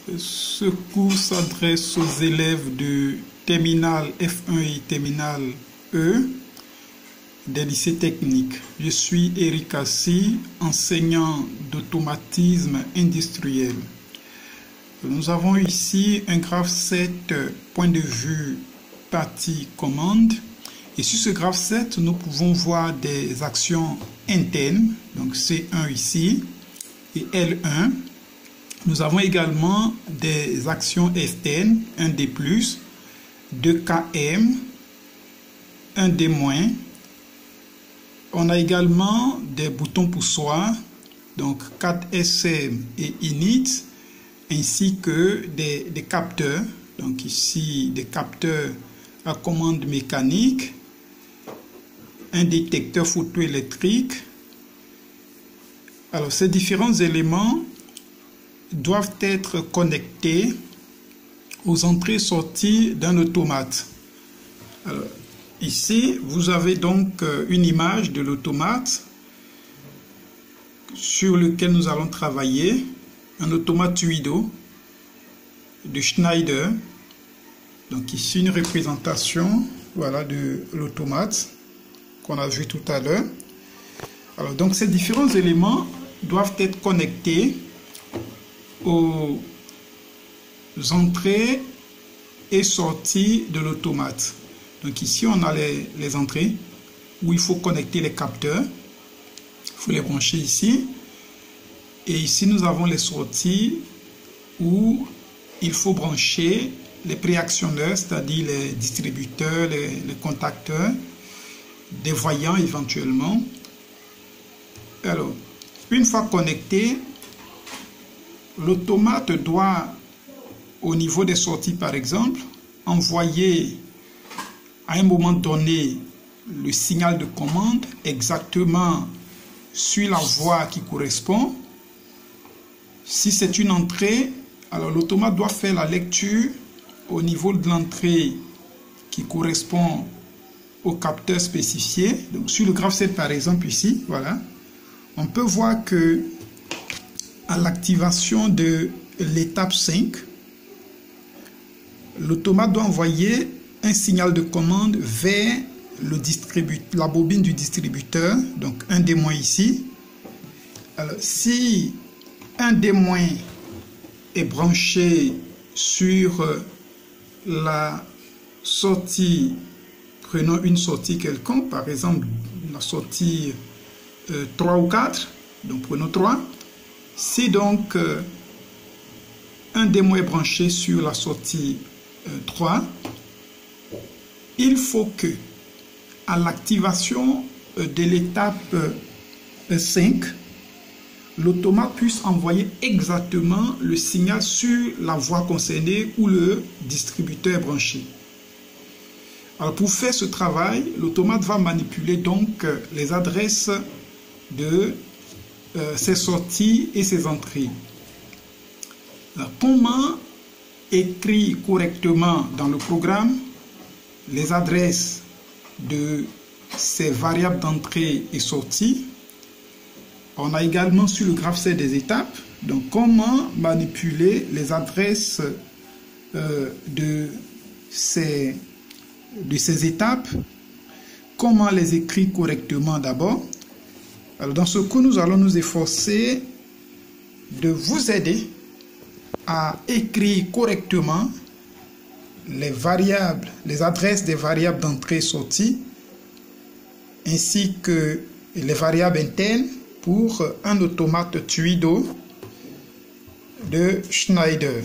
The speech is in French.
Ce cours s'adresse aux élèves de terminale F1 et terminale E des lycées techniques. Je suis Eric Assi, enseignant d'automatisme industriel. Nous avons ici un graphe 7, point de vue partie commande. Et sur ce graphe 7, nous pouvons voir des actions internes, donc C1 ici, et L1. Nous avons également des actions externes, 1D+, 2KM, 1D-. On a également des boutons poussoirs, donc 4SM et init, ainsi que des capteurs. Donc ici, des capteurs à commande mécanique, un détecteur photoélectrique. Alors, ces différents éléments doivent être connectés aux entrées et sorties d'un automate. Alors, ici, vous avez donc une image de l'automate sur lequel nous allons travailler, un automate Tuido de Schneider. Donc ici, une représentation, voilà, de l'automate qu'on a vu tout à l'heure. Alors, donc ces différents éléments doivent être connectés aux entrées et sorties de l'automate. Donc ici, on a les entrées où il faut connecter les capteurs. Il faut les brancher ici. Et ici, nous avons les sorties où il faut brancher les préactionneurs, c'est-à-dire les distributeurs, les contacteurs, des voyants éventuellement. Alors, une fois connecté, l'automate doit, au niveau des sorties par exemple, envoyer à un moment donné le signal de commande exactement sur la voie qui correspond. Si c'est une entrée, alors l'automate doit faire la lecture au niveau de l'entrée qui correspond au capteur spécifié. Donc sur le graphe 7 par exemple ici, voilà, on peut voir que à l'activation de l'étape 5, l'automate doit envoyer un signal de commande vers la bobine du distributeur, donc un D- ici. Alors, si un D- est branché sur la sortie, prenons une sortie quelconque, par exemple la sortie 3 ou 4, donc prenons 3. Si donc un D- est branché sur la sortie 3, il faut que à l'activation de l'étape 5, l'automate puisse envoyer exactement le signal sur la voie concernée où le distributeur est branché. Alors pour faire ce travail, l'automate va manipuler donc les adresses de ses sorties et ses entrées. Alors, comment écrire correctement dans le programme les adresses de ces variables d'entrée et sortie? On a également sur le graphe 7 des étapes. Donc, comment manipuler les adresses de ces étapes? Comment les écrire correctement d'abord? Alors, dans ce cours, nous allons nous efforcer de vous aider à écrire correctement les adresses des variables d'entrée et sortie, ainsi que les variables internes pour un automate Tuido de Schneider.